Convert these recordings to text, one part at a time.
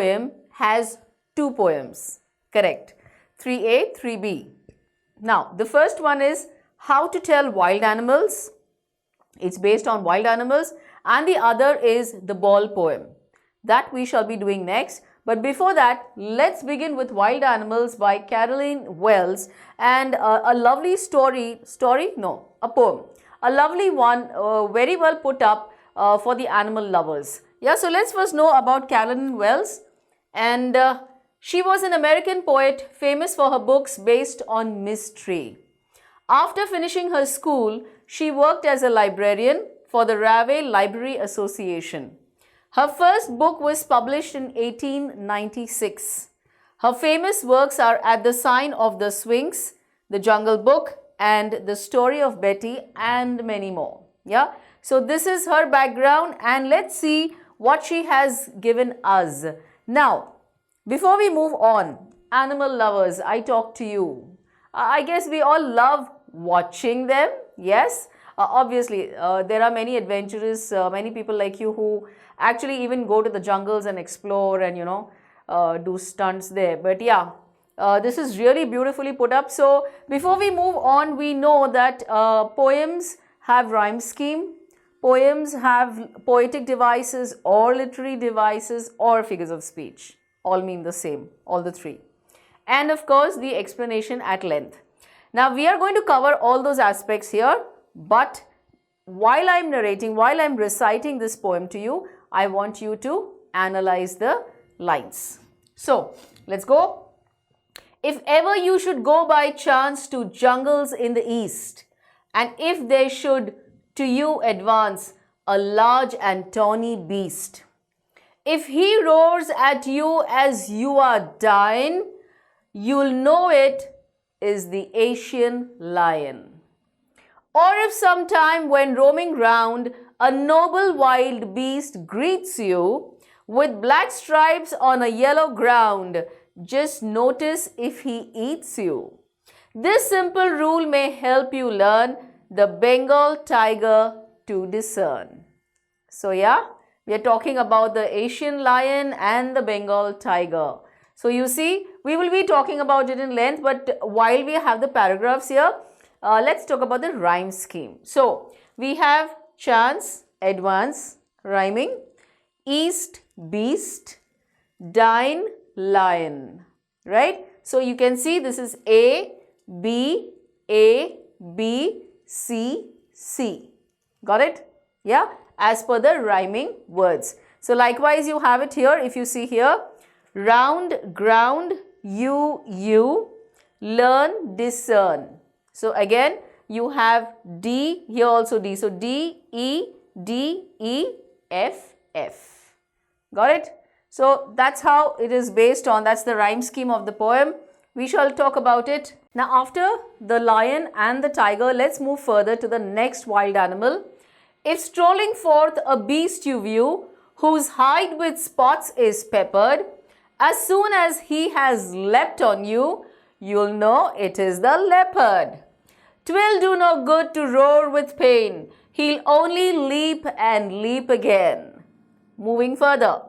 poem has two poems. Correct. 3A, 3B. Now, the first one is How to Tell Wild Animals. It's based on wild animals. And the other is the ball poem. That we shall be doing next. But before that, let's begin with Wild Animals by Caroline Wells and a lovely a poem. A lovely one, very well put up for the animal lovers. Yeah, so let's first know about Caroline Wells. And she was an American poet famous for her books based on mystery. After finishing her school, she worked as a librarian for the Railway Library Association. Her first book was published in 1896. Her famous works are At the Sign of the Sphinx, The Jungle Book, and The Story of Betty, and many more. Yeah. So this is her background, and let's see what she has given us. Now, before we move on, animal lovers, I talk to you. I guess we all love watching them. Yes. Obviously, there are many adventurous, many people like you who actually even go to the jungles and explore and, do stunts there. But yeah, this is really beautifully put up. So before we move on, we know that poems have rhyme scheme. Poems have poetic devices or literary devices or figures of speech. All mean the same, all the three. And of course, the explanation at length. Now, we are going to cover all those aspects here. But while I'm narrating, while I'm reciting this poem to you, I want you to analyze the lines. So, let's go. If ever you should go by chance to jungles in the east, and if there should to you advance a large and tawny beast, if he roars at you as you are dying, you'll know it is the Asian lion. Or if sometime when roaming round, a noble wild beast greets you with black stripes on a yellow ground, just notice if he eats you. This simple rule may help you learn the Bengal tiger to discern. So yeah, we are talking about the Asian lion and the Bengal tiger. So you see, we will be talking about it in length, but while we have the paragraphs here, let's talk about the rhyme scheme. So, we have chance, advance, rhyming, east, beast, dine, lion, right? So, you can see this is A, B, C, C. Got it? Yeah, as per the rhyming words. So, likewise, you have it here. If you see here, round, ground, you, learn, discern. So again, you have D, here also D. So D, E, F, F. Got it? So that's how it is based on, that's the rhyme scheme of the poem. We shall talk about it. Now after the lion and the tiger, let's move further to the next wild animal. If strolling forth a beast you view, whose hide with spots is peppered, as soon as he has leapt on you, you'll know it is the leopard. 'Twill do no good to roar with pain. He'll only leap and leap again. Moving further.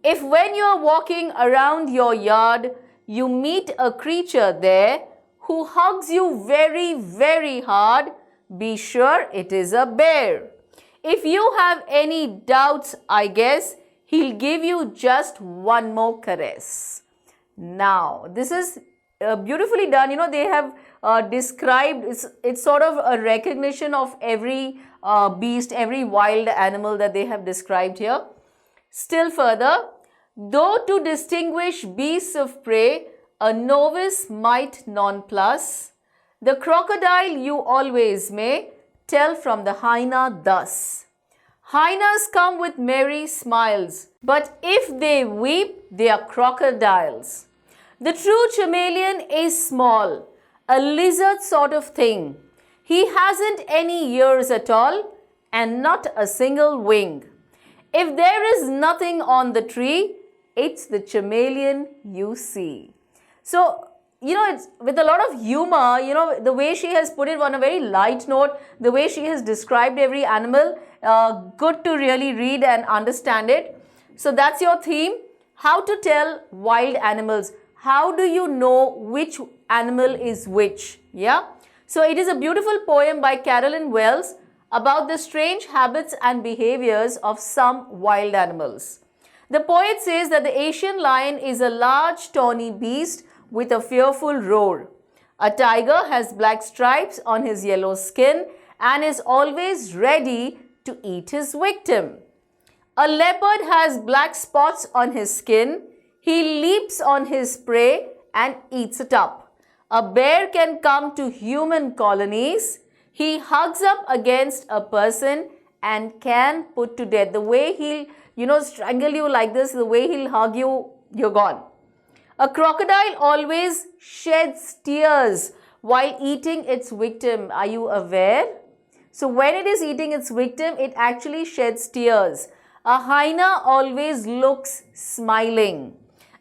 If when you're walking around your yard, you meet a creature there who hugs you very, very hard, be sure it is a bear. If you have any doubts, I guess, he'll give you just one more caress. Now, this is beautifully done. They have described, it's sort of a recognition of every beast, every wild animal that they have described here. Still further, though to distinguish beasts of prey, a novice might nonplus, the crocodile you always may tell from the hyena thus. Hyenas come with merry smiles, but if they weep, they are crocodiles. The true chameleon is small, a lizard sort of thing. He hasn't any ears at all and not a single wing. If there is nothing on the tree, it's the chameleon you see. So, it's with a lot of humor, the way she has put it on a very light note, the way she has described every animal, good to really read and understand it. So, that's your theme. how to tell wild animals. How do you know which animal is which? Yeah. So it is a beautiful poem by Carolyn Wells about the strange habits and behaviors of some wild animals. The poet says that the Asian lion is a large tawny beast with a fearful roar. A tiger has black stripes on his yellow skin and is always ready to eat his victim. A leopard has black spots on his skin. He leaps on his prey and eats it up. A bear can come to human colonies. He hugs up against a person and can put to death. The way he'll, strangle you like this, the way he'll hug you, you're gone. A crocodile always sheds tears while eating its victim. Are you aware? So when it is eating its victim, it actually sheds tears. A hyena always looks smiling.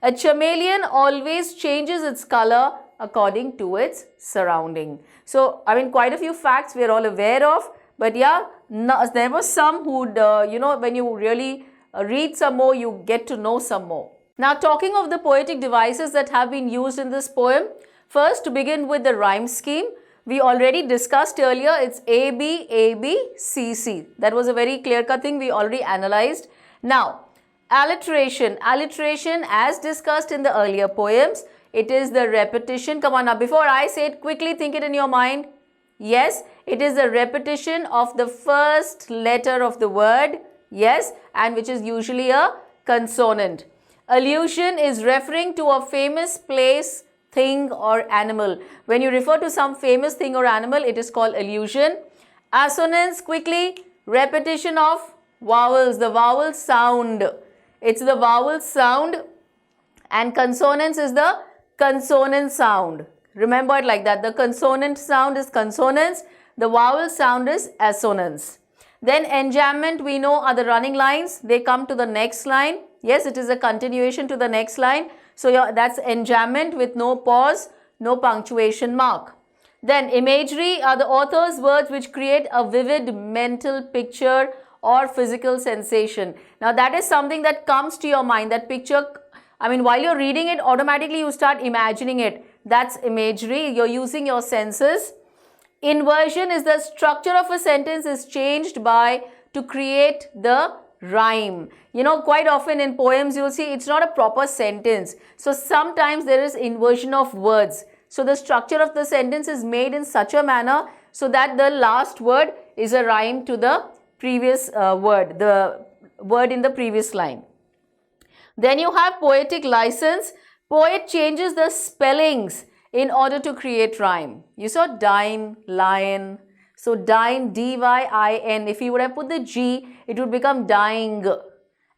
A chameleon always changes its color according to its surrounding. So, quite a few facts we are all aware of. But yeah, there were some who would, when you really read some more, you get to know some more. Now, talking of the poetic devices that have been used in this poem, first to begin with the rhyme scheme, we already discussed earlier, it's A, B, A, B, C, C. That was a very clear-cut thing we already analyzed. Now, alliteration. Alliteration, as discussed in the earlier poems, it is the repetition. Come on now, before I say it, quickly think it in your mind. Yes, it is the repetition of the first letter of the word. Yes, and which is usually a consonant. Allusion is referring to a famous place, thing or animal. When you refer to some famous thing or animal, it is called allusion. Assonance, quickly, repetition of vowels, the vowel sound. It's the vowel sound, and consonance is the consonant sound. Remember it like that. The consonant sound is consonance, the vowel sound is assonance. Then enjambment, we know, are the running lines. They come to the next line. Yes, it is a continuation to the next line. So that's enjambment with no pause, no punctuation mark. Then imagery are the author's words which create a vivid mental picture or physical sensation. Now that is something that comes to your mind. That picture, while you're reading it, automatically you start imagining it. That's imagery. You're using your senses. Inversion is the structure of a sentence is changed to create the rhyme. Quite often in poems you'll see it's not a proper sentence. So sometimes there is inversion of words. So the structure of the sentence is made in such a manner so that the last word is a rhyme to the previous word, the word in the previous line. Then you have poetic license. Poet changes the spellings in order to create rhyme. You saw dine, lion. So dine, D-Y-I-N. If you would have put the G, it would become dying.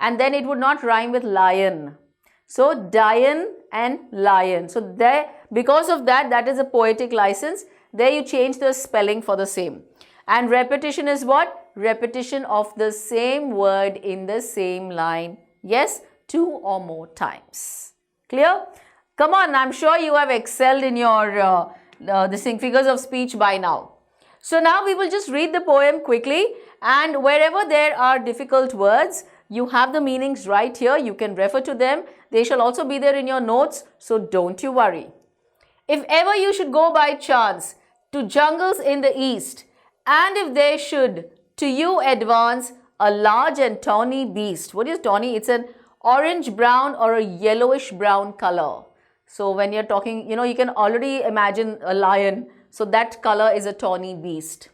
And then it would not rhyme with lion. So dian and lion. So there, because of that, that is a poetic license. There you change the spelling for the same. And repetition is what? Repetition of the same word in the same line. Yes, 2 or more times. Clear? Come on, I'm sure you have excelled in your figures of speech by now. So now we will just read the poem quickly, and wherever there are difficult words, you have the meanings right here. You can refer to them. They shall also be there in your notes, so don't you worry. If ever you should go by chance to jungles in the east, and if there should to you advance a large and tawny beast. What is tawny? It's an orange brown or a yellowish brown color. So when you're talking, you can already imagine a lion. So that color is a tawny beast.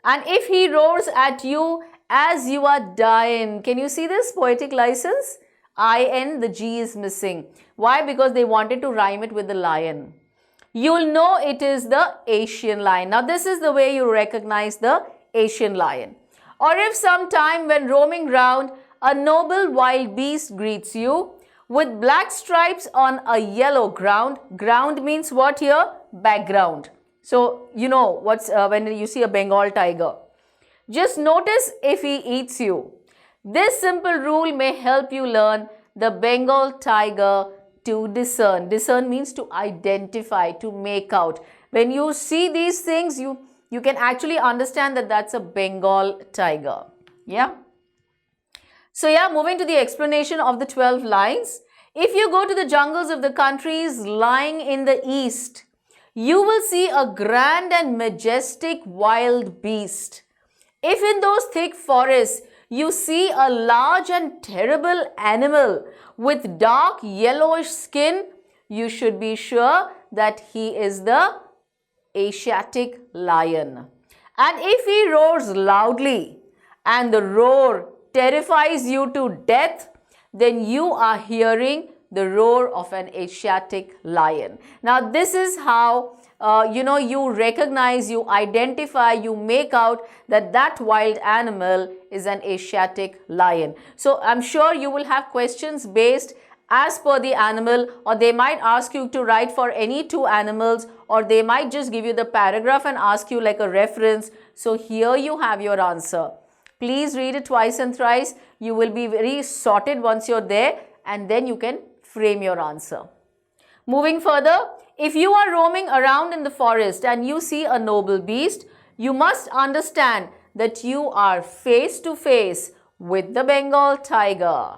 And if he roars at you as you are dying. Can you see this poetic license? I-N, the G is missing. Why? Because they wanted to rhyme it with the lion. You'll know it is the Asian lion. Now this is the way you recognize the Asian lion. Or if sometime when roaming round, a noble wild beast greets you with black stripes on a yellow ground. Ground means what here? Background. So you know what's when you see a Bengal tiger. Just notice if he eats you. This simple rule may help you learn the Bengal tiger to discern. Discern means to identify, to make out. When you see these things, you can actually understand that that's a Bengal tiger. Yeah. So yeah, moving to the explanation of the 12 lines. If you go to the jungles of the countries lying in the east, you will see a grand and majestic wild beast. If in those thick forests you see a large and terrible animal with dark yellowish skin, you should be sure that he is the Asiatic lion. And if he roars loudly and the roar terrifies you to death, then you are hearing the roar of an Asiatic lion. Now this is how you recognize, you identify, you make out that that wild animal is an Asiatic lion. So I'm sure you will have questions based as per the animal, or they might ask you to write for any two animals, or they might just give you the paragraph and ask you like a reference. So here you have your answer. Please read it twice and thrice. You will be very sorted once you're there, and then you can frame your answer. Moving further, if you are roaming around in the forest and you see a noble beast, you must understand that you are face to face with the Bengal tiger.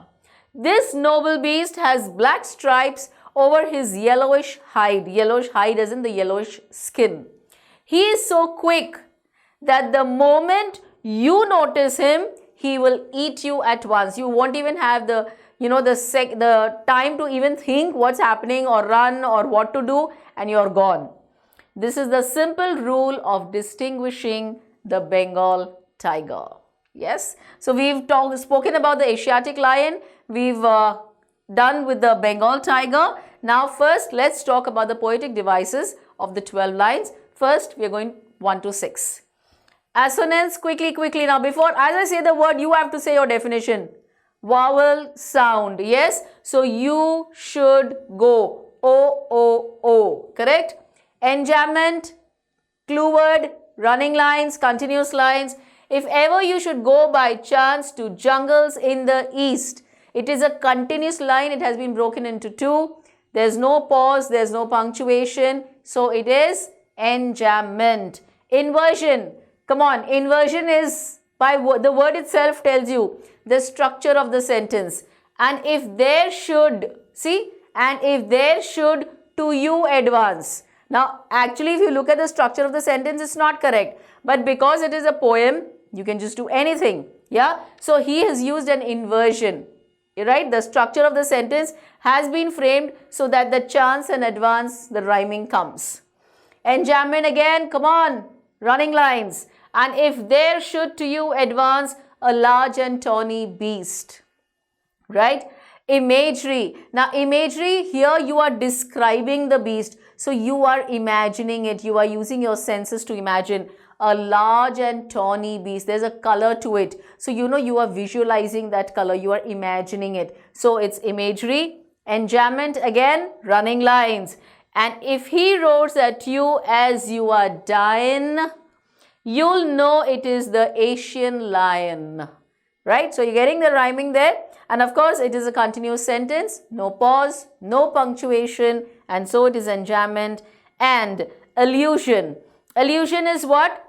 This noble beast has black stripes over his yellowish hide as in the yellowish skin. He is so quick that the moment you notice him, he will eat you at once. You won't even have the time to even think what's happening or run or what to do, and you're gone. This is the simple rule of distinguishing the Bengal tiger. Yes, so we've spoken about the Asiatic lion. We've done with the Bengal tiger. Now first let's talk about the poetic devices of the 12 lines. First we're going 1 to 6. Assonance, quickly. Now before, as I say the word, you have to say your definition. Vowel sound, yes. So you should go O, O, O, correct? Enjambment, clue word, running lines, continuous lines. If ever you should go by chance to jungles in the east, it is a continuous line. It has been broken into two. There's no pause, there's no punctuation. So it is enjambment. Inversion, come on, inversion is, by the word itself tells you the structure of the sentence. And if there should, see, and if there should to you advance. Now actually if you look at the structure of the sentence, it's not correct. But because it is a poem, you can just do anything. Yeah. So he has used an inversion. Right? The structure of the sentence has been framed so that the chance and advance, the rhyming comes. Enjambment again, come on, running lines. And if there should to you advance a large and tawny beast. Right? Imagery. Now imagery, here you are describing the beast. So you are imagining it. You are using your senses to imagine a large and tawny beast. There's a color to it. So you are visualizing that color. You are imagining it. So it's imagery. Enjambment again, running lines. And if he roars at you as you are dying, you'll know it is the Asian lion. Right? So you're getting the rhyming there. And of course, it is a continuous sentence. No pause, no punctuation. And so it is enjambment. And allusion. Allusion is what?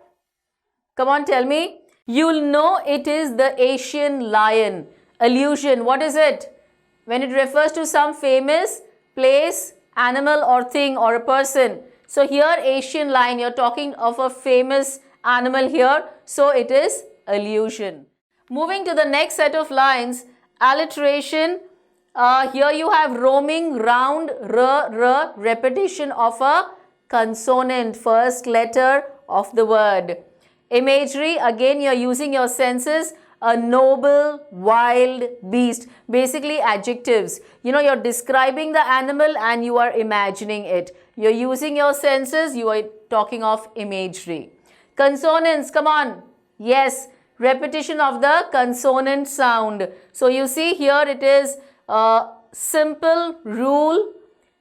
Come on, tell me. You'll know it is the Asian lion. Allusion, what is it? When it refers to some famous place, animal or thing or a person. So here Asian lion, you're talking of a famous animal here. So it is allusion. Moving to the next set of lines, alliteration. Here you have roaming round, r, repetition of a consonant, first letter of the word. Imagery, again you're using your senses, a noble, wild beast, basically adjectives. You're describing the animal and you are imagining it. You're using your senses, you are talking of imagery. Consonants, come on, yes, repetition of the consonant sound. So you see here it is simple, rule,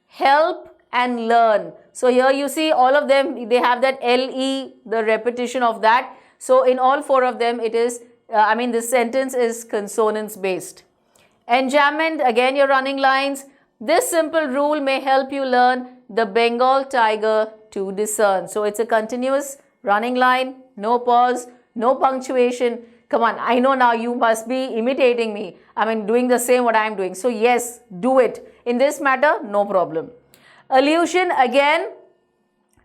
help and learn. So here you see all of them, they have that LE, the repetition of that. So in all four of them it is, this sentence is consonants based. Enjambment, again you're running lines. This simple rule may help you learn the Bengal tiger to discern. So it's a continuous running line, no pause, no punctuation. Come on, I know now you must be imitating me. Doing the same what I'm doing. So yes, do it. in this matter, no problem. Allusion again,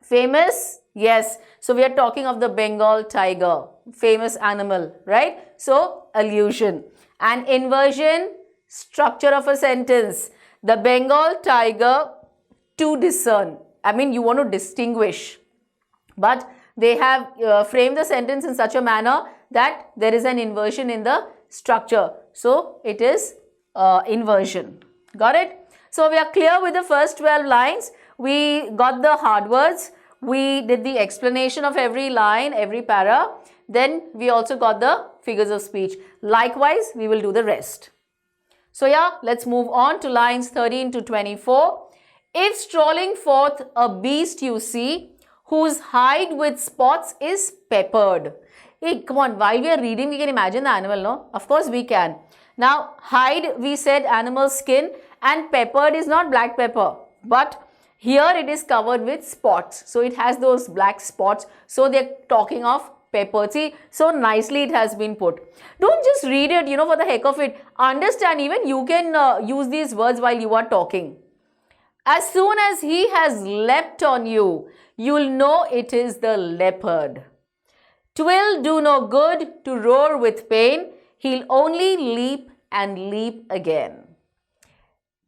famous, yes. So we are talking of the Bengal tiger, famous animal, right? So allusion. And inversion, structure of a sentence. The Bengal tiger to discern. I mean, you want to distinguish. But they have framed the sentence in such a manner that there is an inversion in the structure. So it is inversion. Got it? So we are clear with the first 12 lines. We got the hard words. We did the explanation of every line, every para. Then we also got the figures of speech. Likewise, we will do the rest. So yeah, let's move on to lines 13 to 24. If strolling forth a beast you see, whose hide with spots is peppered. Hey, come on, while we are reading, we can imagine the animal, no? Of course we can. Now, hide, we said animal skin, and peppered is not black pepper, but here it is covered with spots. So it has those black spots. So they're talking of pepper. See, so nicely it has been put. Don't just read it, for the heck of it. Understand, even you can use these words while you are talking. As soon as he has leapt on you, you'll know it is the leopard. 'Twill do no good to roar with pain. He'll only leap and leap again.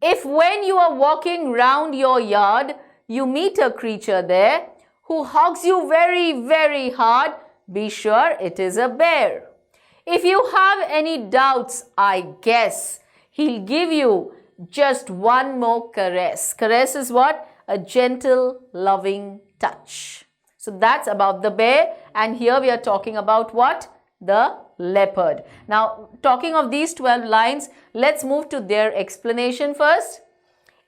If when you are walking round your yard, you meet a creature there who hugs you very, very hard, be sure it is a bear. If you have any doubts, I guess he'll give you just one more caress. Caress is what? A gentle, loving touch. So that's about the bear, and here we are talking about what? The leopard. Now, talking of these 12 lines, let's move to their explanation first.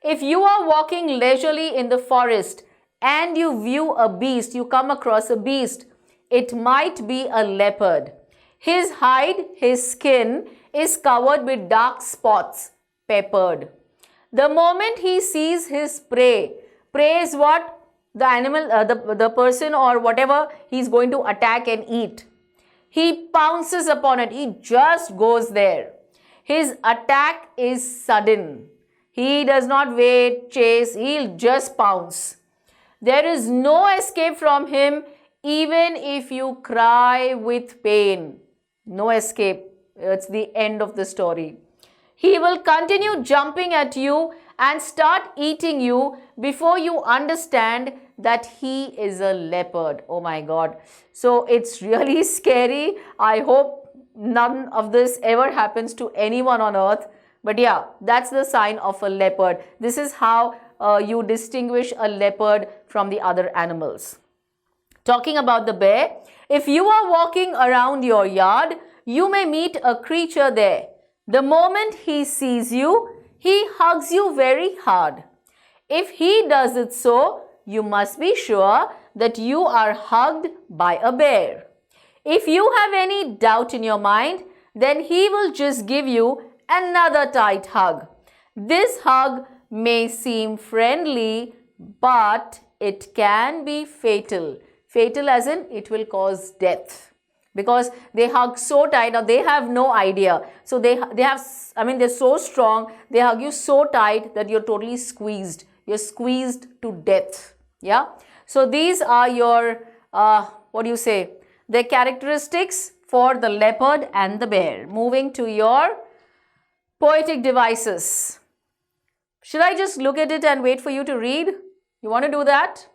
If you are walking leisurely in the forest and you view a beast, you come across a beast, it might be a leopard. His hide, his skin is covered with dark spots, peppered. The moment he sees his prey is what? The animal, the person or whatever he's going to attack and eat. He pounces upon it. He just goes there. His attack is sudden. He does not wait, chase. He'll just pounce. There is no escape from him even if you cry with pain. No escape. It's the end of the story. He will continue jumping at you and start eating you before you understand that he is a leopard. Oh my God. So it's really scary. I hope none of this ever happens to anyone on earth. But yeah, that's the sign of a leopard. This is how you distinguish a leopard from the other animals. Talking about the bear, if you are walking around your yard, you may meet a creature there. The moment he sees you, he hugs you very hard. If he does it so, you must be sure that you are hugged by a bear. If you have any doubt in your mind, then he will just give you another tight hug. This hug may seem friendly, but it can be fatal. Fatal as in it will cause death. Because they hug so tight. Now they have no idea. So they're so strong. They hug you so tight that you're totally squeezed. You're squeezed to death. Yeah. So these are your, the characteristics for the leopard and the bear. Moving to your poetic devices. Should I just look at it and wait for you to read? You want to do that?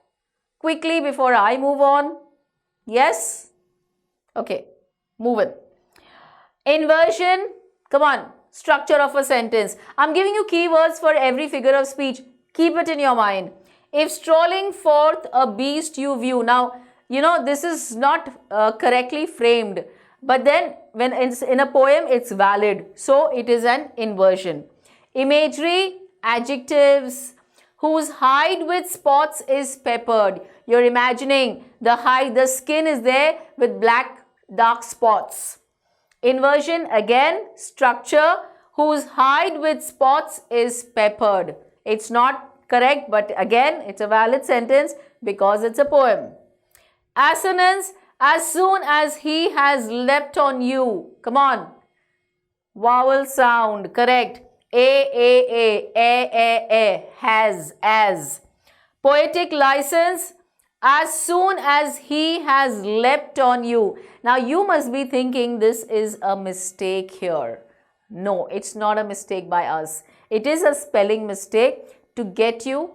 Quickly before I move on? Yes? Okay, move it. Inversion, come on, structure of a sentence. I'm giving you keywords for every figure of speech. Keep it in your mind. If strolling forth a beast you view. Now, this is not correctly framed. But then when it's in a poem, it's valid. So it is an inversion. Imagery, adjectives, whose hide with spots is peppered. You're imagining the hide, the skin is there with black dark spots. Inversion again, structure, whose hide with spots is peppered. It's not correct, but again, it's a valid sentence because it's a poem. Assonance, as soon as he has leapt on you. Come on. Vowel sound, correct. has, as. Poetic license, as soon as he has leapt on you. Now you must be thinking this is a mistake here. No, it's not a mistake by us. It is a spelling mistake to get you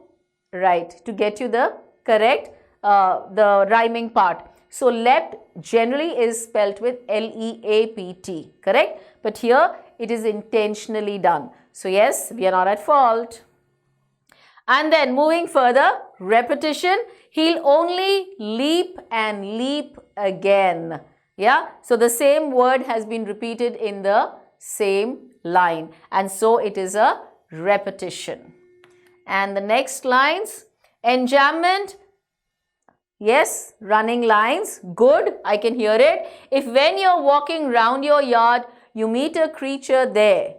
right, to get you the correct, the rhyming part. So leapt generally is spelt with L-E-A-P-T, correct? But here it is intentionally done. So yes, we are not at fault. And then moving further, repetition, he'll only leap and leap again. Yeah, so the same word has been repeated in the same line, and so it is a repetition. And the next lines, enjambment, yes, running lines, good, I can hear it. If when you're walking round your yard, you meet a creature there.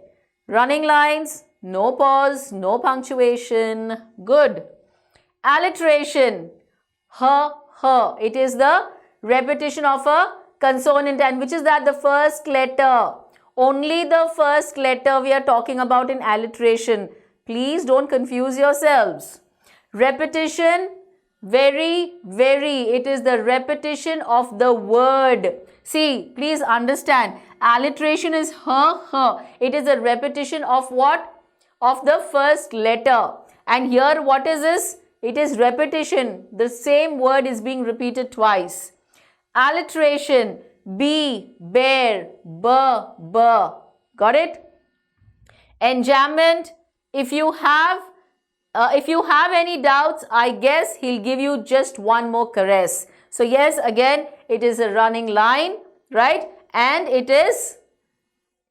Running lines, no pause, no punctuation, good. Alliteration, her, it is the repetition of a consonant, and which is that the first letter. Only the first letter we are talking about in alliteration. Please don't confuse yourselves. Repetition, very, it is the repetition of the word. See, please understand, alliteration is her. It is a repetition of what? Of the first letter. And here what is this? It is repetition. The same word is being repeated twice. Alliteration, be, bear, got it? Enjambment, if you have any doubts, I guess he'll give you just one more caress. So yes, again, it is a running line, right? And it is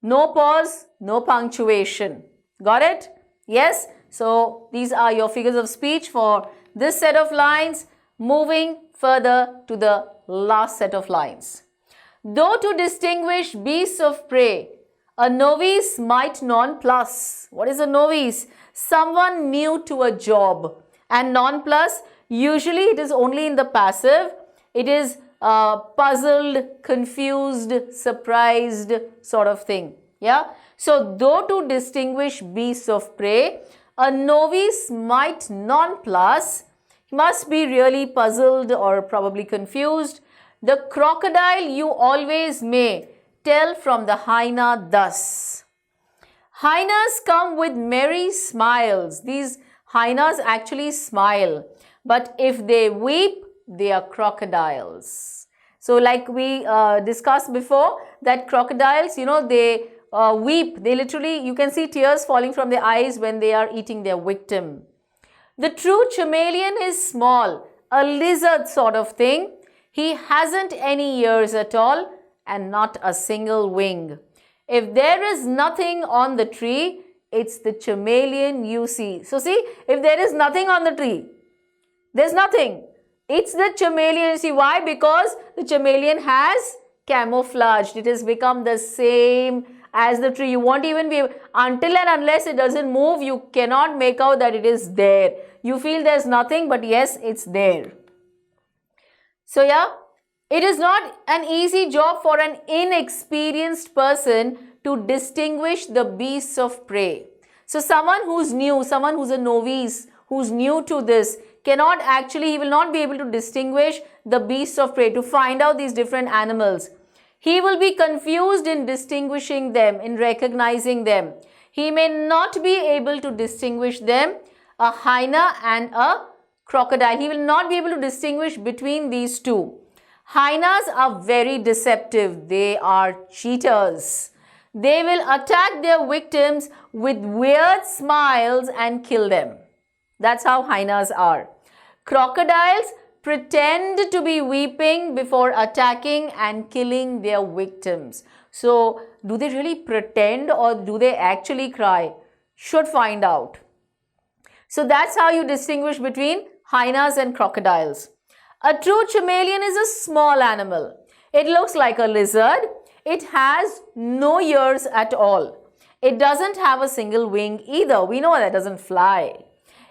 no pause, no punctuation. Got it? Yes. So these are your figures of speech for this set of lines. Moving further to the last set of lines. Though to distinguish beasts of prey, a novice might nonplus. What is a novice? Someone new to a job. And nonplus, usually it is only in the passive. It is puzzled, confused, surprised sort of thing. Yeah. So, though to distinguish beasts of prey, a novice might nonplus. He must be really puzzled or probably confused. The crocodile you always may tell from the hyena thus. Hyenas come with merry smiles. These hyenas actually smile. But if they weep, they are crocodiles. So like we discussed before, that crocodiles, you know, they weep. They literally, you can see tears falling from their eyes when they are eating their victim. The true chameleon is small, a lizard sort of thing. He hasn't any ears at all and not a single wing. If there is nothing on the tree, it's the chameleon you see. So see, if there is nothing on the tree, there's nothing. It's the chameleon. See why? Because the chameleon has camouflaged. It has become the same as the tree. You won't even be able, until and unless it doesn't move, you cannot make out that it is there. You feel there's nothing, but yes, it's there. So yeah, it is not an easy job for an inexperienced person to distinguish the beasts of prey. So someone who's new, someone who's a novice, who's new to this, cannot actually, he will not be able to distinguish the beasts of prey, to find out these different animals. He will be confused in distinguishing them, in recognizing them. He may not be able to distinguish them, a hyena and a crocodile. He will not be able to distinguish between these two. Hyenas are very deceptive. They are cheaters. They will attack their victims with weird smiles and kill them. That's how hyenas are. Crocodiles pretend to be weeping before attacking and killing their victims. So, do they really pretend or do they actually cry? Should find out. So, that's how you distinguish between hyenas and crocodiles. A true chameleon is a small animal. It looks like a lizard. It has no ears at all. It doesn't have a single wing either. We know that it doesn't fly.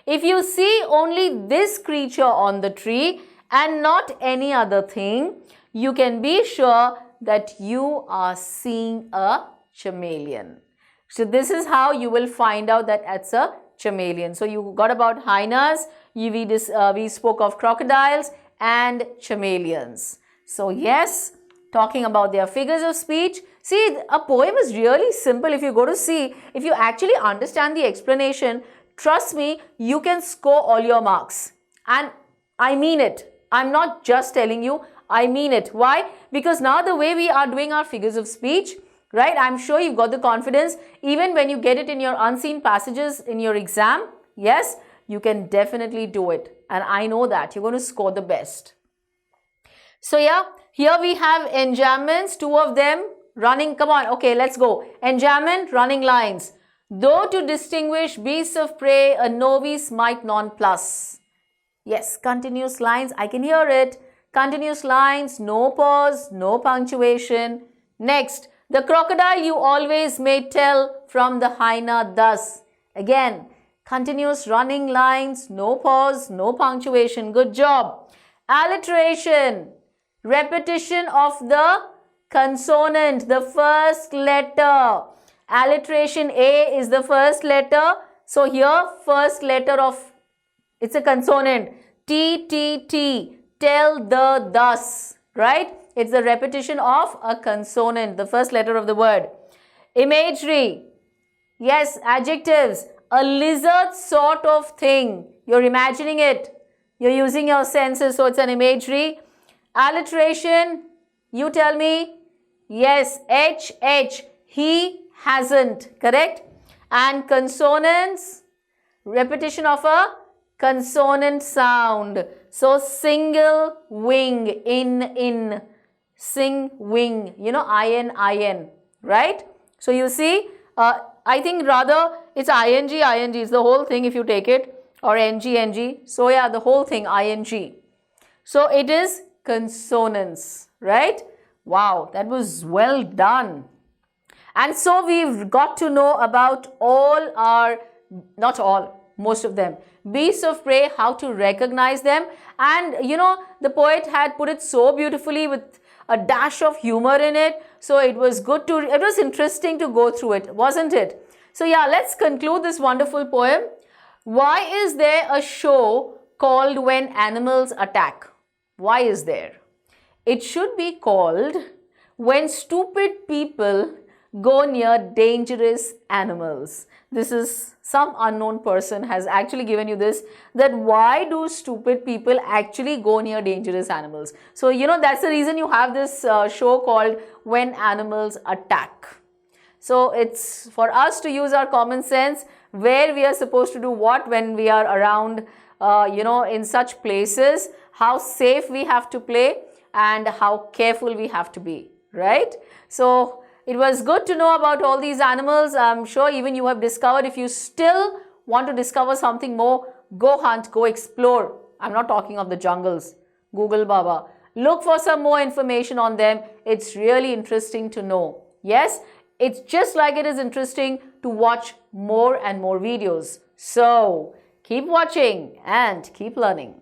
If you see only this creature on the tree and not any other thing, you can be sure that you are seeing a chameleon. So this is how you will find out that it's a chameleon. So you got about hyenas, we spoke of crocodiles and chameleons. So yes, talking about their figures of speech. See, a poem is really simple if you go to see. If you actually understand the explanation, trust me, you can score all your marks. And I mean it. I'm not just telling you, I mean it. Why? Because now the way we are doing our figures of speech, right? I'm sure you've got the confidence. Even when you get it in your unseen passages in your exam, yes, you can definitely do it. And I know that you're going to score the best. So yeah, here we have enjambments, 2 of them running. Come on, okay, let's go. Enjambment, running lines. Though to distinguish beasts of prey, a novice might nonplus. Yes, continuous lines, I can hear it. Continuous lines, no pause, no punctuation. Next, the crocodile you always may tell from the hyena thus. Again, continuous running lines, no pause, no punctuation. Good job. Alliteration, repetition of the consonant, the first letter. Alliteration, A is the first letter. So here, first letter of, it's a consonant. T, T, T. Tell the thus, right? It's the repetition of a consonant, the first letter of the word. Imagery. Yes, adjectives. A lizard sort of thing. You're imagining it. You're using your senses, so it's an imagery. Alliteration. You tell me. Yes, H, H. He hasn't. Correct? And consonants. Repetition of a consonant sound. So single wing, in, sing wing, you know, in, right? So you see, I think rather it's ing, it's the whole thing if you take it, or ng. So yeah, the whole thing, ing. So it is consonants, right? Wow, that was well done. And so we've got to know about all our, not all, most of them, beasts of prey, how to recognize them. And you know, the poet had put it so beautifully with a dash of humor in it. So it was good to, it was interesting to go through it, wasn't it? So yeah, let's conclude this wonderful poem. Why is there a show called When Animals Attack? Why is there? It should be called When Stupid People Go Near Dangerous Animals. This is some unknown person has actually given you this, that why do stupid people actually go near dangerous animals? So, you know, that's the reason you have this show called When Animals Attack. So, it's for us to use our common sense where we are supposed to do what when we are around, you know, in such places, how safe we have to play and how careful we have to be, right? So, it was good to know about all these animals. I'm sure even you have discovered. If you still want to discover something more, go hunt, go explore. I'm not talking of the jungles. Google Baba. Look for some more information on them. It's really interesting to know. Yes, it's just like it is interesting to watch more and more videos. So, keep watching and keep learning.